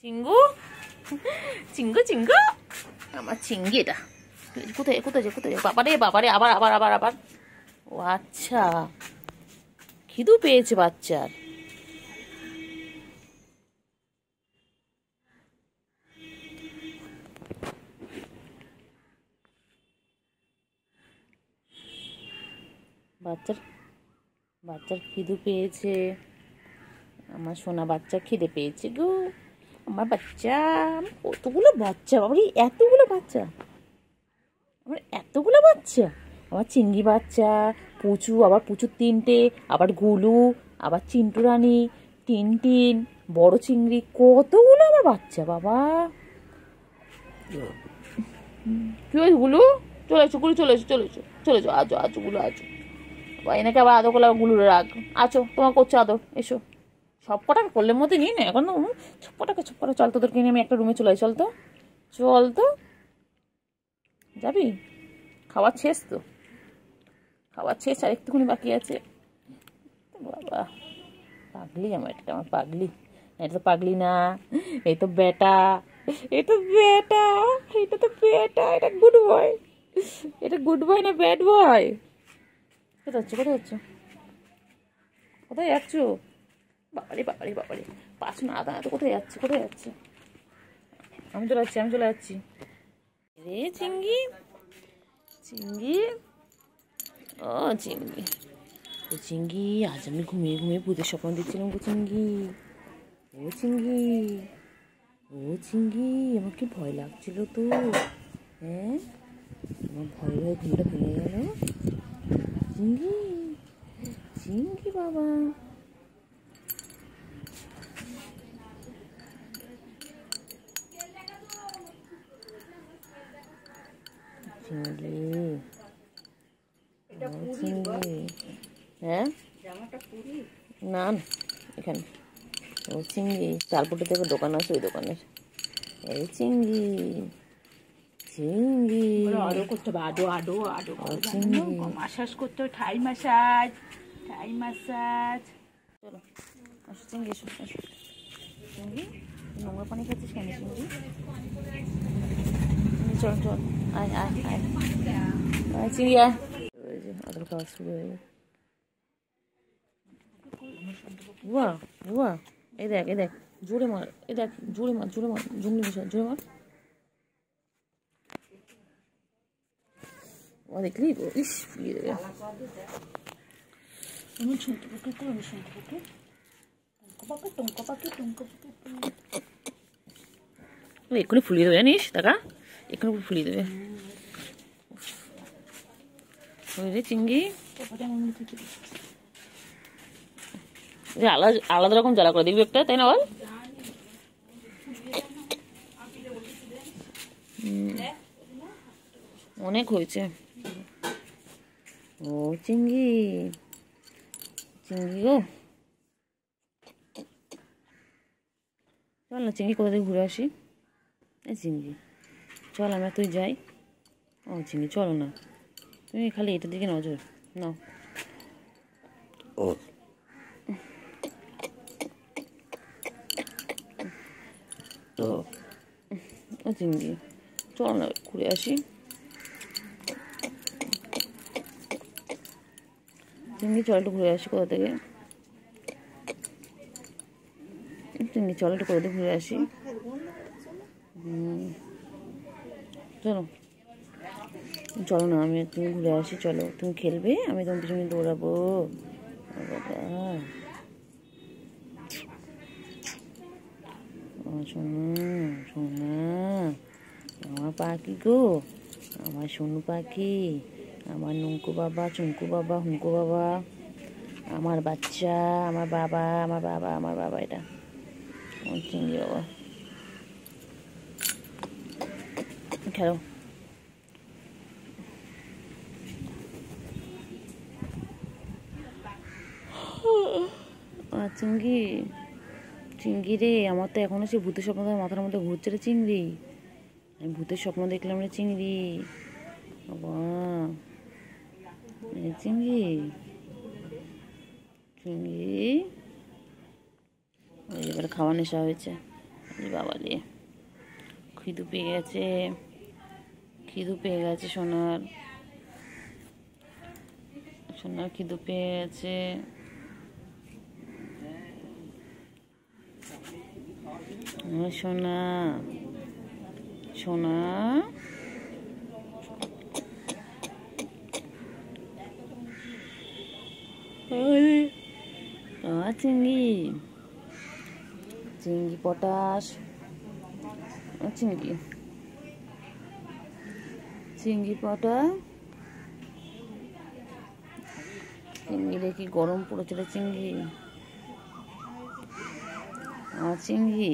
চিঙ্গু চিঙ্গু চিঙ্গু আমার চিঙ্গি এটা কোথায় কোথায় যে কোথায় বাবারে বাবারে আবার আবার আবার আবার ও আচ্ছা খিদু পেয়েছে বাচ্চার। বাচ্চার বাচ্চার খিদু পেয়েছে। আমার সোনা বাচ্চা খিদে পেয়েছে গো। আমার বাচ্চা কতগুলো বাচ্চা বাবারে এতগুলো বাচ্চা আমার এতগুলো বাচ্চা আমার চিংড়ি বাচ্চা পুচু আবার পুচুর তিনটে আবার গুলু আবার চিন্টু রানী টিনটিন বড় চিংড়ি কতগুলো আমার বাচ্চা বাবা। কি হয়েছে গুলু? চলে এসো গুলু চলে এসো চলে এসো চলে এসো আজো আজো গুলো আজো এনেকে আবার আদর করলে আবার গুলুরে রাখ। আছো তোমার করছো আদর এসো সব কটাকে করলের মধ্যে নিয়ে না এখন ছপ্পটাকে ছপ্পটা চল তোদেরকে নিয়ে আমি একটা রুমে চলে চল তো চল তো যাবি খাবার শেষ তো খাবার শেষ আর একটুখানি বাকি আছে। বাবা পাগলি আমার এটা আমার পাগলি এটা তো পাগলি না এই তো বেটা এটা বেটা এটা তো বেটা এটা গুড বয় এটা গুড বয় না ব্যাড বয়। কোথায় হচ্ছে কোথায় হচ্ছে কোথায় যাচ্ছ? বাবারে বাবারে বাবারে পাঁচ না আদা তো কোথায় যাচ্ছে কোথায় যাচ্ছে? আমি চলে যাচ্ছি আমি চলে যাচ্ছি রে চিঙ্গি চিঙ্গি ও চিঙ্গি ও চিঙ্গি আজ আমি ঘুমিয়ে ঘুমিয়ে ভূতের স্বপ্ন দেখছিলাম গো চিঙ্গি ও চিঙ্গি ও চিঙ্গি আমার কি ভয় লাগছিল তো। হ্যাঁ আমার ভয় ভয় ঘুমটা ভেঙে গেল। চিঙ্গি চিঙ্গি বাবা চিঙ্গি চিঙ্গি হ্যাঁ না এখানে ও চিঙ্গি চারপুটে থেকে দোকান আছে ওই দোকানের এই চিঙ্গি চিঙ্গি আরো করতে হবে আডো আডো আডো মাসাজ করতে হবে ঠাই মাসাজ ঠাই মাসাজ। চলো আসো চিঙ্গি এসো আসো চিঙ্গি নোংরা পানি খাচ্ছিস কেন চিঙ্গি? চল চল আয় আয় আয় আয় চিঙ্গি আয় আদর খাওয়া শুরু হয়ে গেছে। বুয়া বুয়া এই দেখ জোরে মার এই দেখ জোরে মার জঙ্গলি বিষয় জোরে মার ও দেখলি ইস ফুলিয়ে দেবে তুমি শুনতে পাকে আমি শুনতে পাকে টঙ্কা পাকে এক্ষুনি ফুলিয়ে দেবে জানিস টাকা এক্ষুনি ফুলিয়ে দেবে রে চিঙ্গি আলাদা আলাদা রকম জ্বালা করে দেখবি একটা তাই না বল? অনেক হয়েছে ও চিঙ্গি চিঙ্গি গো চল না চিঙ্গি কোথা থেকে ঘুরে আসি। এই চিঙ্গি চল আমরা তুই যাই। ও চিঙ্গি চলো না তুমি খালি এটার দিকে নজর নাও। ও চিঙ্গি চল না ঘুরে আসি। চিঙ্গি চল একটু ঘুরে আসি কোথা থেকে চিঙ্গি চল একটু কোথা থেকে ঘুরে আসি। চলো চলো না আমি তুমি ঘুরে আসি চলো তুমি খেলবে আমি তোমার পিছনে দৌড়াবো। বাবা সোনা সোনা আমার পাখি গো আমার সোনু পাখি আমার নঙ্কু বাবা চুঙ্কু বাবা হুঙ্কু বাবা আমার বাচ্চা আমার বাবা আমার বাবা আমার বাবা এটা আমার চিংড়ি বাবা খেলো। চিংড়ি চিংড়ি রে আমার তো এখনো সে ভূতের স্বপ্ন মাথার মধ্যে ঘুরছে রে চিংড়ি আমি ভূতের স্বপ্ন দেখলাম রে চিংড়ি বাবা চিংড়ি চিংড়ি এবারে খাওয়া নেশা হয়েছে বাবালে খিদু পেয়ে গেছে, খিদু পেয়ে গেছে সোনার, সোনার খিদু পেয়ে গেছে। সোনা সোনা চিংড়ি, চিংড়ি পটাশ, চিংড়ি, চিংড়ি পটাশ, চিংড়ি দেখি গরম পড়েছে রে চিংড়ি, চিংড়ি,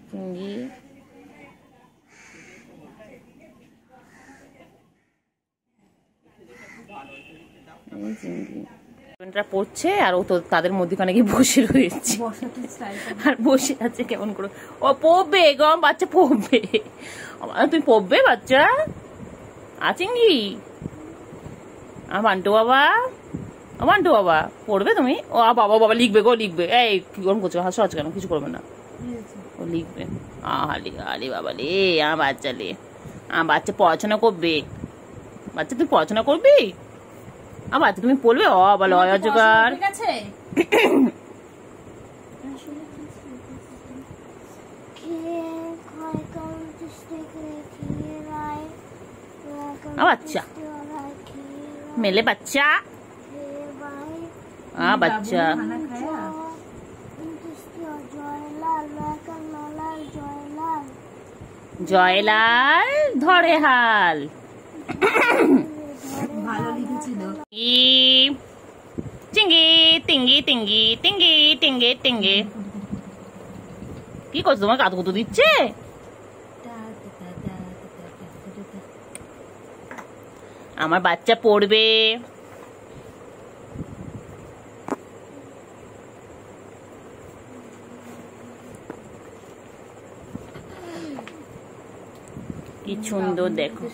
চিংড়ি, চিংড়ি পড়ছে আর ও তো তাদের মধ্যখানে গিয়ে বসে রয়েছে আর বসে আছে কেমন করে। ও পড়বে গরম, বাচ্চা পড়বে, তুমি পড়বে বাচ্চা। চিংড়ি বান্টু বাবা, বান্টু বাবা পড়বে তুমি? ও বাবা বাবা লিখবে গো, লিখবে। এই কি গরম করছো, হাসো আজ কেন, কিছু করবে না, ও লিখবে। আলি বাবা লে, বাচ্চা লে, বাচ্চা পড়াশোনা করবে, বাচ্চা তুই পড়াশোনা করবি, বাচ্চা তুমি পড়বে। বলো অজগার বাচ্চা মেলে বাচ্চা, বাচ্চা জয়লাল ধরে হাল। চিঙ্গি টিঙ্গি টিঙ্গি টিঙ্গি টিঙ্গে টিঙ্গে, কি করছো, তোমার কাতুকুতু দিচ্ছে? আমার বাচ্চা পড়বে। কি সুন্দর দেখো,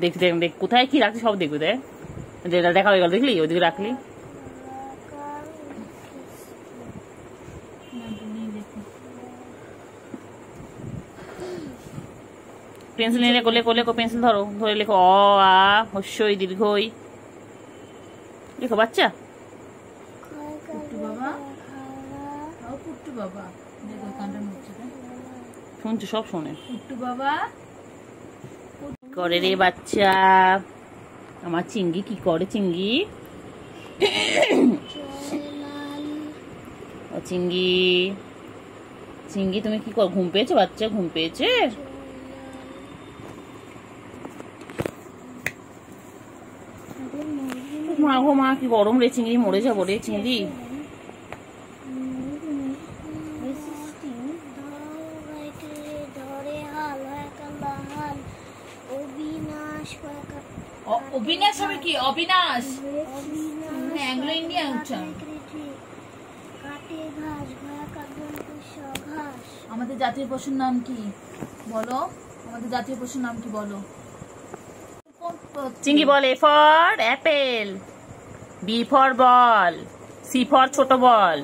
দেখ দেখ দেখ কোথায় কি রাখছি সব দেখবি, দেখ যেটা দেখা হয়ে গেল, দেখলি ওইদিকে রাখলি। পেন্সিল নিলে কোলে কোলে পেন্সিল ধরো, ধরে লেখো হস্যই দীর্ঘই, লেখো বাচ্চা। শুনছো, সব শোনে বাবা করে রে বাচ্চা। আমার চিংড়ি কি করে, চিংড়ি চিংড়ি, চিংড়ি তুমি কি কর, ঘুম পেয়েছো বাচ্চা, ঘুম পেয়েছে? মা গো মা, কি গরম রে চিংড়ি, মরে যাবো রে চিংড়ি। অবিনাশ হবে কি, অবিনাশ অ্যাংলো ইন্ডিয়ান উচ্চারণ। আমাদের জাতীয় পশুর নাম কি বলো, আমাদের জাতীয় পশুর নাম কি বলো? চিংড়ি বল। A for apple, B for ball, C for ছোট বল,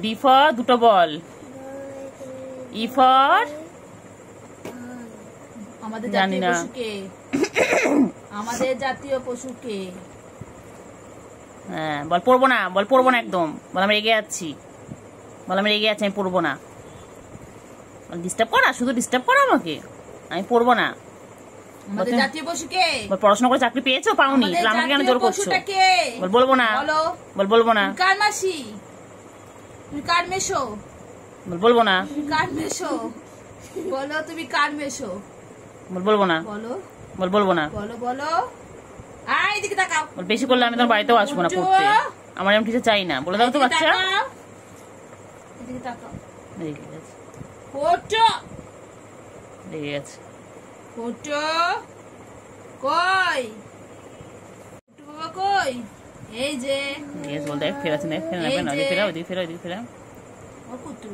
ডি ফর দুটো বল, ই ফর আমাদের জানি না। আমাদের জাতীয় পশু কে? হ্যাঁ বল, পড়বো না, বল পড়বো না একদম, বল আমি রেগে যাচ্ছি, বল আমি রেগে যাচ্ছি, আমি পড়বো না। ডিস্টার্ব করা, শুধু ডিস্টার্ব করা আমাকে, আমি পড়বো না। আমাদের জাতীয় পশু কে? বল পড়াশোনা করে চাকরি পেয়েছো, পাওনি, আমাকে কেন জোর করছো? বল বলবো না, বল বলবো না। কার মাসি, তুমি কার মেশো? বল বলবো না। কার মেশো বলো, তুমি কার মেশো? বল বলবো না। বলো, বল বলবো না। বলো বলো। এদিকে তাকাও। বল বেশি করলে আমি তোমার বাড়িতেও আসবো না পড়তে, আমার এমন কিছু চাই না, বলে দাও তো বাচ্চা। এদিকে তাকাও। রেগে গেছে, ফটো রেগে গেছে। ফটো কই, ফটো বাবা কই? এই যে ইয়েস বল, দেখ ফেরাছে, দেখ ফেরা না, ওদিকে ফেরা, ওদিকে ফেরা, ওদিকে ফেরা। ও পুত্র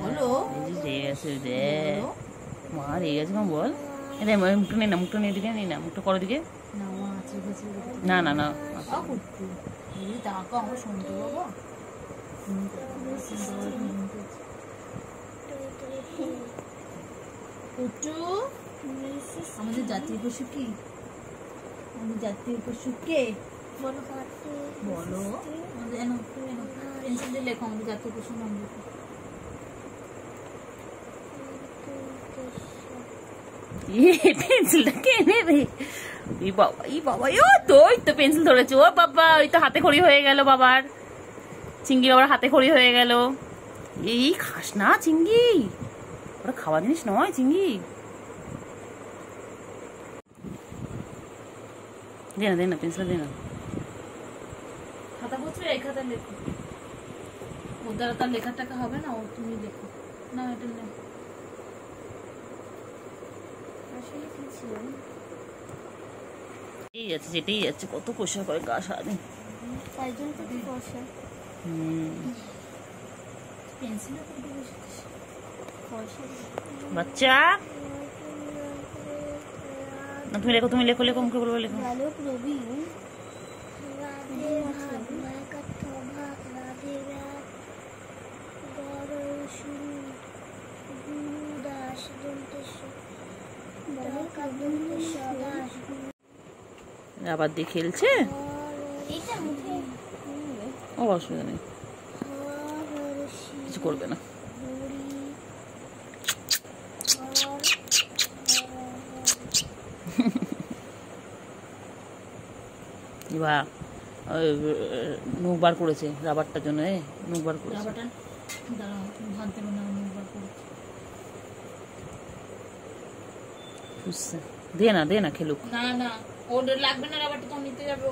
বলো, এই যে রেগে গেছে, দেখ মা রেগে গেছে, মা বল। এই দেখ মুখটা নেই না, মুখটা নিয়ে দিকে নেই না, মুখটা করো দিকে। না না না, ও পুত্র এই তাকে আমরা শুনতে পাবো। পুটু, আমাদের জাতীয় পশু কি? আমাদের জাতীয় পশু কে বলো? আমাদের পেন্সিল দিয়ে লেখো আমাদের জাতীয় পশুর নাম লেখো। পেন্সিলটা কে নেবে? বাবা ও তো ওই তো পেন্সিল ধরেছে। ও বাবা, ওই তো হাতে খড়ি হয়ে গেল বাবার। চিংড়ি বাবার হাতে খড়ি হয়ে গেল। এই খাস না চিংড়ি, ওরা খাওয়া জিনিস নয় চিংড়ি। দে না পেন্সিল দে না। খাতা পড়ছে, এই খাতা লেখো। ওর দ্বারা তার লেখার টাকা হবে না, ও তুমি লেখো না। এটা না, এই যাচ্ছে যেটাই যাচ্ছে, কত পোষা করে গা সারাদিন। বাচ্চা তুমি লেখো, তুমি লেখো লেখো, মুখে বলবো লেখো। আবার দিয়ে খেলছে, ও অসুবিধা নেই, কিছু করবে না। এবার মুখ বার করেছে রাবারটার জন্য, মুখ বার করেছে। দে না খেলুক। না ওর লাগবে না রাবারটা, তো নিতে যাবে।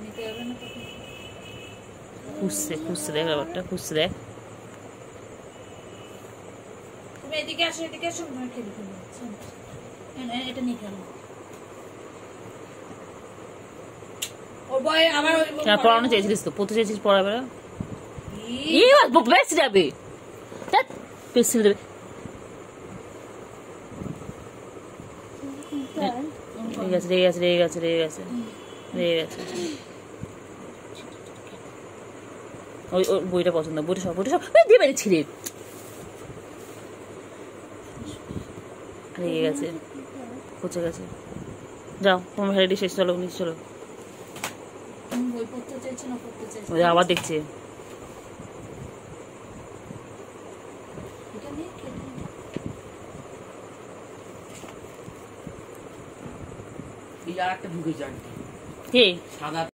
নিতে যাবে না, খুঁজছে দেখ রাবারটা, খুঁজছে দেখ। তুমি এদিকে আসো, এদিকে আসো, খেলি এটা নিয়ে খেলো। পড়ানো চেয়েছিলিস তো, পড়তে চেয়েছিস, পড়াবে না। বেশি যাবে, পেন্সিল দেবে। রেগে গেছে। ওই বইটা পছন্দ, বইটা সব দিয়ে বেড়েছিলে। রেগে গেছে, পচে গেছে। যাও তোমার হেডি শেষ, চলো নিচে চলো। আবার দেখছে। কে?